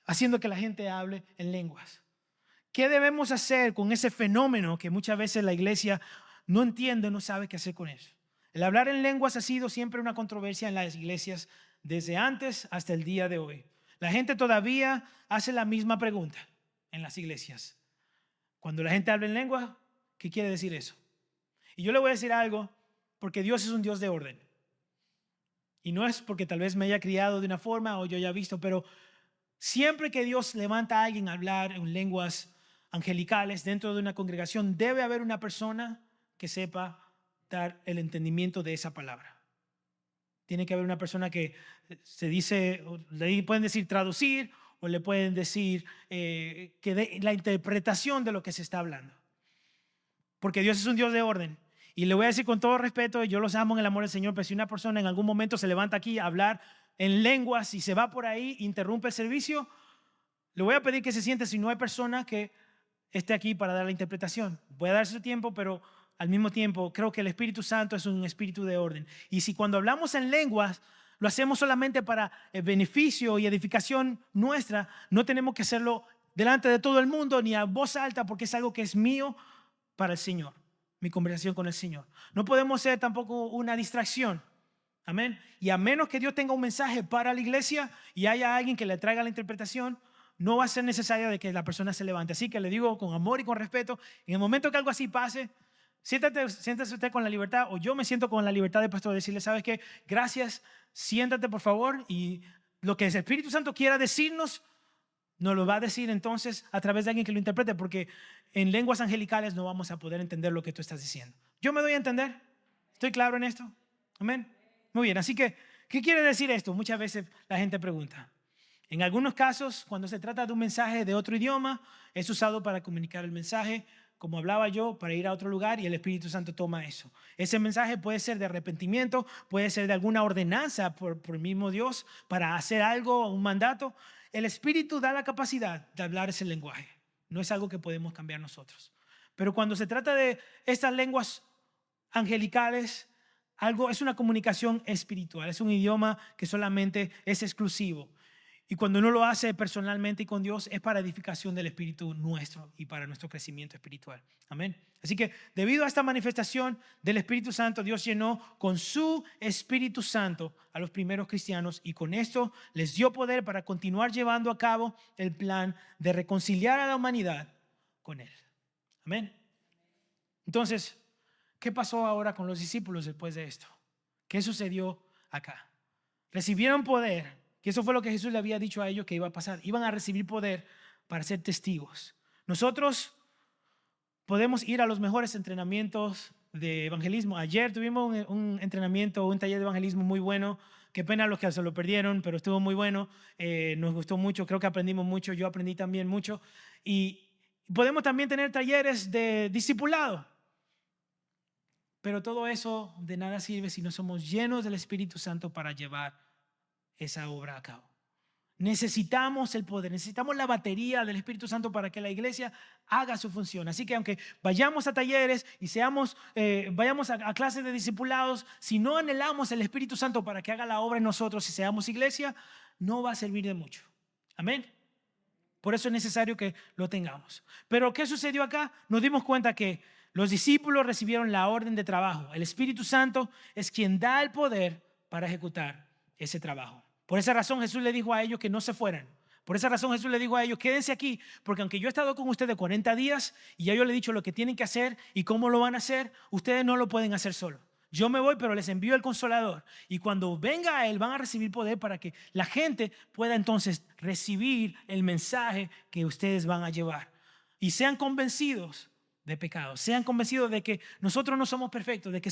Speaker 1: haciendo que la gente hable en lenguas. ¿Qué debemos hacer con ese fenómeno que muchas veces la iglesia no entiende, no sabe qué hacer con eso? El hablar en lenguas ha sido siempre una controversia en las iglesias desde antes hasta el día de hoy. La gente todavía hace la misma pregunta en las iglesias. Cuando la gente habla en lengua, ¿qué quiere decir eso? Y yo le voy a decir algo, porque Dios es un Dios de orden. Y no es porque tal vez me haya criado de una forma o yo haya visto, pero siempre que Dios levanta a alguien a hablar en lenguas angelicales dentro de una congregación, debe haber una persona que sepa dar el entendimiento de esa palabra. Tiene que haber una persona que se dice, le pueden decir traducir, o le pueden decir que dé la interpretación de lo que se está hablando. porque Dios es un Dios de orden. Y le voy a decir con todo respeto, yo los amo en el amor del Señor, pero si una persona en algún momento se levanta aquí a hablar en lenguas y se va por ahí, interrumpe el servicio, le voy a pedir que se siente si no hay persona que esté aquí para dar la interpretación. Voy a dar su tiempo, pero al mismo tiempo creo que el Espíritu Santo es un espíritu de orden. Y si cuando hablamos en lenguas lo hacemos solamente para el beneficio y edificación nuestra, no tenemos que hacerlo delante de todo el mundo ni a voz alta, porque es algo que es mío para el Señor, mi conversación con el Señor. No podemos ser tampoco una distracción. Amén. Y a menos que Dios tenga un mensaje para la iglesia y haya alguien que le traiga la interpretación, no va a ser necesario de que la persona se levante. Así que le digo con amor y con respeto, en el momento que algo así pase, siéntese usted con la libertad, o yo me siento con la libertad de pastor, decirle, ¿sabes qué? Gracias, siéntate por favor, y lo que el Espíritu Santo quiera decirnos, nos lo va a decir entonces a través de alguien que lo interprete, porque en lenguas angelicales no vamos a poder entender lo que tú estás diciendo. ¿Yo me doy a entender? ¿Estoy claro en esto? Amén. Muy bien, así que, ¿qué quiere decir esto? Muchas veces la gente pregunta. En algunos casos, cuando se trata de un mensaje de otro idioma, es usado para comunicar el mensaje, como hablaba yo, para ir a otro lugar, y el Espíritu Santo toma eso. Ese mensaje puede ser de arrepentimiento, puede ser de alguna ordenanza por el mismo Dios para hacer algo, un mandato. El Espíritu da la capacidad de hablar ese lenguaje. No es algo que podemos cambiar nosotros. Pero cuando se trata de estas lenguas angelicales, es una comunicación espiritual, es un idioma que solamente es exclusivo. Y cuando uno lo hace personalmente y con Dios, es para edificación del espíritu nuestro y para nuestro crecimiento espiritual. Amén. Así que debido a esta manifestación del Espíritu Santo, Dios llenó con su Espíritu Santo a los primeros cristianos, y con esto les dio poder para continuar llevando a cabo el plan de reconciliar a la humanidad con Él. Amén. Entonces, ¿qué pasó ahora con los discípulos después de esto? ¿Qué sucedió acá? Recibieron poder. Que eso fue lo que Jesús le había dicho a ellos que iba a pasar. Iban a recibir poder para ser testigos. Nosotros podemos ir a los mejores entrenamientos de evangelismo. Ayer tuvimos un entrenamiento, un taller de evangelismo muy bueno. Qué pena los que se lo perdieron, pero estuvo muy bueno. Nos gustó mucho, creo que aprendimos mucho. Yo aprendí también mucho. Y podemos también tener talleres de discipulado. Pero todo eso de nada sirve si no somos llenos del Espíritu Santo para llevar esa obra a cabo. Necesitamos el poder, necesitamos la batería del Espíritu Santo para que la iglesia haga su función. Así que aunque vayamos a talleres y vayamos a clases de discipulados, si no anhelamos el Espíritu Santo para que haga la obra en nosotros y seamos iglesia, no va a servir de mucho. Amén. Por eso es necesario que lo tengamos. Pero ¿qué sucedió acá? Nos dimos cuenta que los discípulos recibieron la orden de trabajo. El Espíritu Santo es quien da el poder para ejecutar ese trabajo. Por esa razón Jesús le dijo a ellos que no se fueran. Por esa razón Jesús le dijo a ellos, quédense aquí, porque aunque yo he estado con ustedes 40 días y ya yo les he dicho lo que tienen que hacer y cómo lo van a hacer, ustedes no lo pueden hacer solo. Yo me voy, pero les envío el Consolador. Y cuando venga a Él, van a recibir poder para que la gente pueda entonces recibir el mensaje que ustedes van a llevar. Y sean convencidos de pecado. Sean convencidos de que nosotros no somos perfectos, de que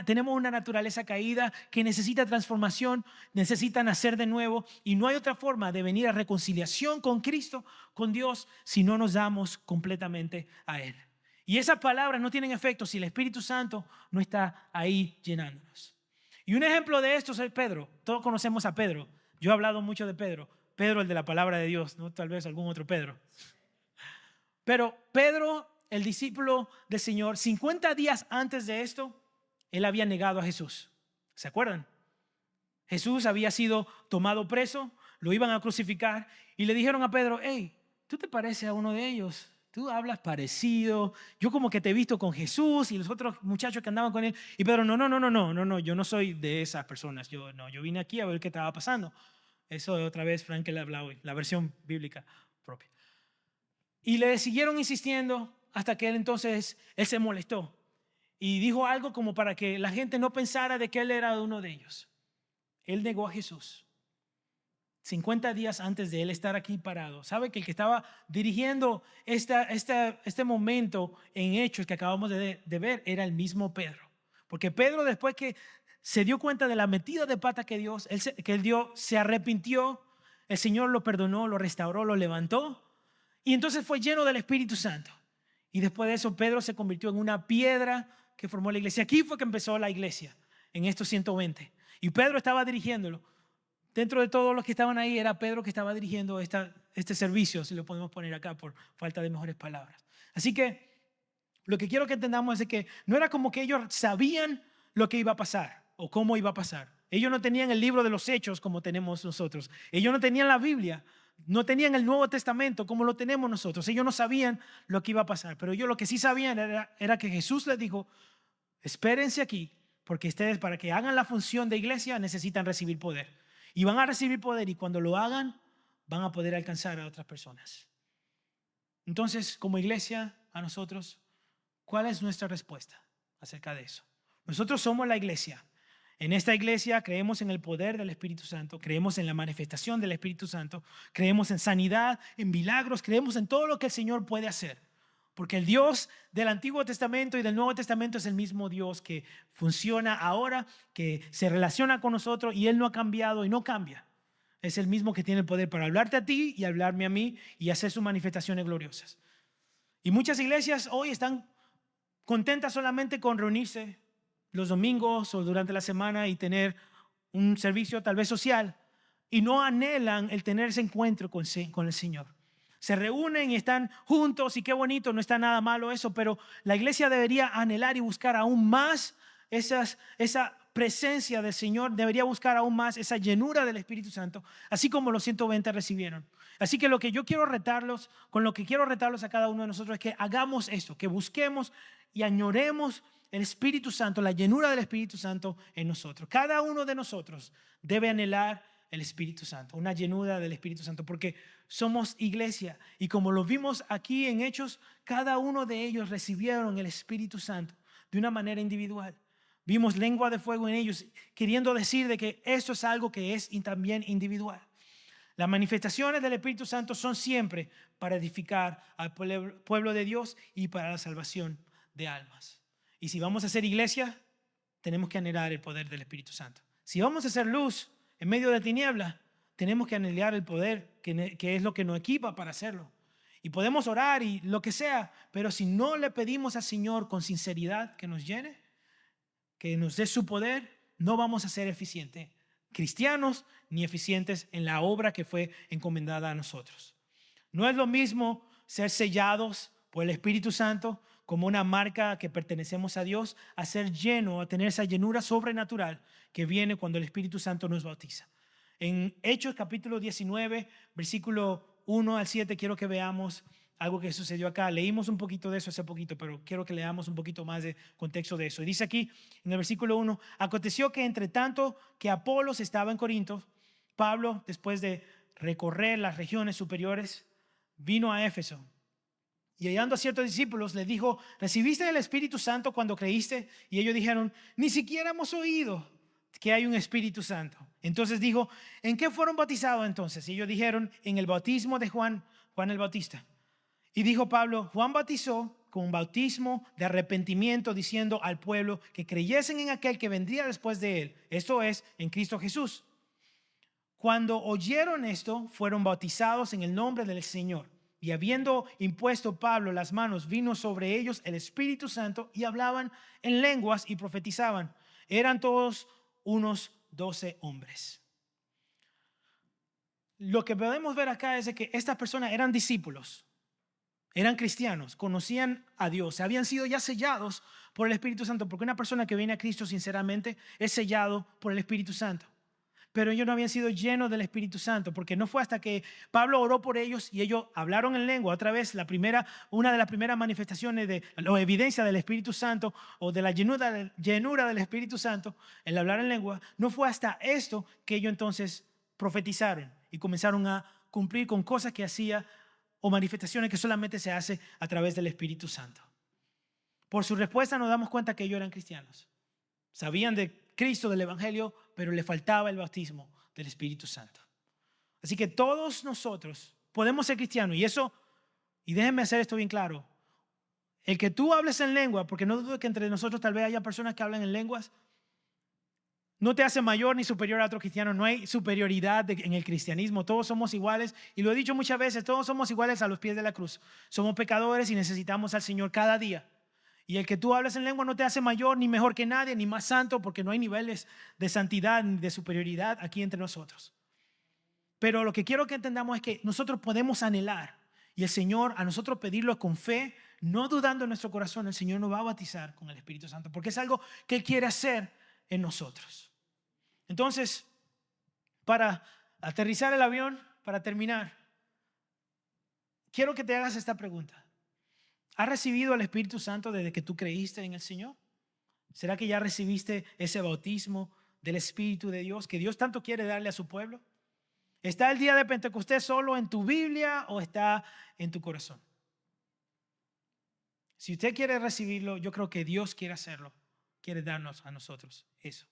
Speaker 1: tenemos una naturaleza caída que necesita transformación, necesita nacer de nuevo, y no hay otra forma de venir a reconciliación con Cristo, con Dios, si no nos damos completamente a Él. Y esas palabras no tienen efecto si el Espíritu Santo no está ahí llenándonos. Y un ejemplo de esto es Pedro. Todos conocemos a Pedro. Yo he hablado mucho de Pedro. Pedro, el de la palabra de Dios, ¿no? Tal vez algún otro Pedro. Pero Pedro, el discípulo del Señor, 50 días antes de esto, él había negado a Jesús. ¿Se acuerdan? Jesús había sido tomado preso, lo iban a crucificar y le dijeron a Pedro, hey, ¿tú te pareces a uno de ellos? Tú hablas parecido, yo como que te he visto con Jesús y los otros muchachos que andaban con él. Y Pedro, no, yo no soy de esas personas, yo vine aquí a ver qué estaba pasando. Eso otra vez Frank le habla hoy, la versión bíblica propia. Y le siguieron insistiendo hasta que él se molestó y dijo algo como para que la gente no pensara de que él era uno de ellos. Él negó a Jesús 50 días antes de él estar aquí parado. ¿Sabe que el que estaba dirigiendo este momento en Hechos que acabamos de ver era el mismo Pedro? Porque Pedro, después que se dio cuenta de la metida de pata que él dio, se arrepintió, el Señor lo perdonó, lo restauró, lo levantó, y entonces fue lleno del Espíritu Santo. Y después de eso, Pedro se convirtió en una piedra que formó la iglesia. Aquí fue que empezó la iglesia, en estos 120. Y Pedro estaba dirigiéndolo. Dentro de todos los que estaban ahí, era Pedro que estaba dirigiendo este servicio, si lo podemos poner acá por falta de mejores palabras. Así que lo que quiero que entendamos es que no era como que ellos sabían lo que iba a pasar o cómo iba a pasar. Ellos no tenían el libro de los Hechos como tenemos nosotros. Ellos no tenían la Biblia. No tenían el Nuevo Testamento como lo tenemos nosotros. Ellos no sabían lo que iba a pasar. Pero ellos lo que sí sabían era que Jesús les dijo, espérense aquí, porque ustedes para que hagan la función de iglesia necesitan recibir poder. Y van a recibir poder y cuando lo hagan van a poder alcanzar a otras personas. Entonces, como iglesia, a nosotros, ¿cuál es nuestra respuesta acerca de eso? Nosotros somos la iglesia. En esta iglesia creemos en el poder del Espíritu Santo, creemos en la manifestación del Espíritu Santo, creemos en sanidad, en milagros, creemos en todo lo que el Señor puede hacer. Porque el Dios del Antiguo Testamento y del Nuevo Testamento es el mismo Dios que funciona ahora, que se relaciona con nosotros y Él no ha cambiado y no cambia. Es el mismo que tiene el poder para hablarte a ti y hablarme a mí y hacer sus manifestaciones gloriosas. Y muchas iglesias hoy están contentas solamente con reunirse los domingos o durante la semana y tener un servicio tal vez social y no anhelan el tener ese encuentro con el Señor. Se reúnen y están juntos y qué bonito, no está nada malo eso, pero la iglesia debería anhelar y buscar aún más esa presencia del Señor, debería buscar aún más esa llenura del Espíritu Santo, así como los 120 recibieron. Así que lo que yo quiero retarlos, con lo que quiero retarlos a cada uno de nosotros es que hagamos esto, que busquemos y añoremos el Espíritu Santo, la llenura del Espíritu Santo en nosotros. Cada uno de nosotros debe anhelar el Espíritu Santo, una llenura del Espíritu Santo, porque somos iglesia y como lo vimos aquí en Hechos, cada uno de ellos recibieron el Espíritu Santo de una manera individual. Vimos lengua de fuego en ellos, queriendo decir de que esto es algo que es también individual. Las manifestaciones del Espíritu Santo son siempre para edificar al pueblo de Dios y para la salvación de almas. Y si vamos a ser iglesia, tenemos que anhelar el poder del Espíritu Santo. Si vamos a ser luz en medio de tinieblas, tenemos que anhelar el poder que es lo que nos equipa para hacerlo. Y podemos orar y lo que sea, pero si no le pedimos al Señor con sinceridad que nos llene, que nos dé su poder, no vamos a ser eficientes cristianos ni eficientes en la obra que fue encomendada a nosotros. No es lo mismo ser sellados por el Espíritu Santo como una marca que pertenecemos a Dios, a ser lleno, a tener esa llenura sobrenatural que viene cuando el Espíritu Santo nos bautiza. En Hechos capítulo 19, versículo 1 al 7, quiero que veamos algo que sucedió acá. Leímos un poquito de eso hace poquito, pero quiero que leamos un poquito más de contexto de eso. Y dice aquí en el versículo 1, aconteció que entre tanto que Apolos estaba en Corinto, Pablo, después de recorrer las regiones superiores, vino a Éfeso. Y hallando a ciertos discípulos, les dijo, ¿recibiste el Espíritu Santo cuando creíste? Y ellos dijeron, ni siquiera hemos oído que hay un Espíritu Santo. Entonces dijo, ¿en qué fueron bautizados entonces? Y ellos dijeron, en el bautismo de Juan el Bautista. Y dijo Pablo, Juan bautizó con un bautismo de arrepentimiento, diciendo al pueblo que creyesen en aquel que vendría después de él, esto es, en Cristo Jesús. Cuando oyeron esto, fueron bautizados en el nombre del Señor. Y habiendo impuesto Pablo las manos, vino sobre ellos el Espíritu Santo y hablaban en lenguas y profetizaban. Eran todos unos 12 hombres. Lo que podemos ver acá es que estas personas eran discípulos, eran cristianos, conocían a Dios, habían sido ya sellados por el Espíritu Santo, porque una persona que viene a Cristo sinceramente es sellado por el Espíritu Santo. Pero ellos no habían sido llenos del Espíritu Santo, porque no fue hasta que Pablo oró por ellos y ellos hablaron en lengua. Otra vez, una de las primeras manifestaciones o evidencia del Espíritu Santo o de la llenura del Espíritu Santo, el hablar en lengua, no fue hasta esto que ellos entonces profetizaron y comenzaron a cumplir con cosas que hacía o manifestaciones que solamente se hace a través del Espíritu Santo. Por su respuesta nos damos cuenta que ellos eran cristianos. Sabían de Cristo, del Evangelio, pero le faltaba el bautismo del Espíritu Santo. Así que todos nosotros podemos ser cristianos y déjenme hacer esto bien claro. El que tú hables en lengua, porque no dudo que entre nosotros tal vez haya personas que hablan en lenguas, no te hace mayor ni superior a otro cristiano. No hay superioridad en el cristianismo. Todos somos iguales. Y lo he dicho muchas veces, todos somos iguales a los pies de la cruz. Somos pecadores y necesitamos al Señor cada día. Y el que tú hables en lengua no te hace mayor ni mejor que nadie, ni más santo, porque no hay niveles de santidad ni de superioridad aquí entre nosotros. Pero lo que quiero que entendamos es que nosotros podemos anhelar y el Señor, a nosotros pedirlo con fe, no dudando en nuestro corazón, el Señor nos va a bautizar con el Espíritu Santo, porque es algo que Él quiere hacer en nosotros. Entonces, para aterrizar el avión, para terminar, quiero que te hagas esta pregunta. ¿Has recibido el Espíritu Santo desde que tú creíste en el Señor? ¿Será que ya recibiste ese bautismo del Espíritu de Dios que Dios tanto quiere darle a su pueblo? ¿Está el día de Pentecostés solo en tu Biblia o está en tu corazón? Si usted quiere recibirlo, yo creo que Dios quiere hacerlo. Quiere darnos a nosotros eso.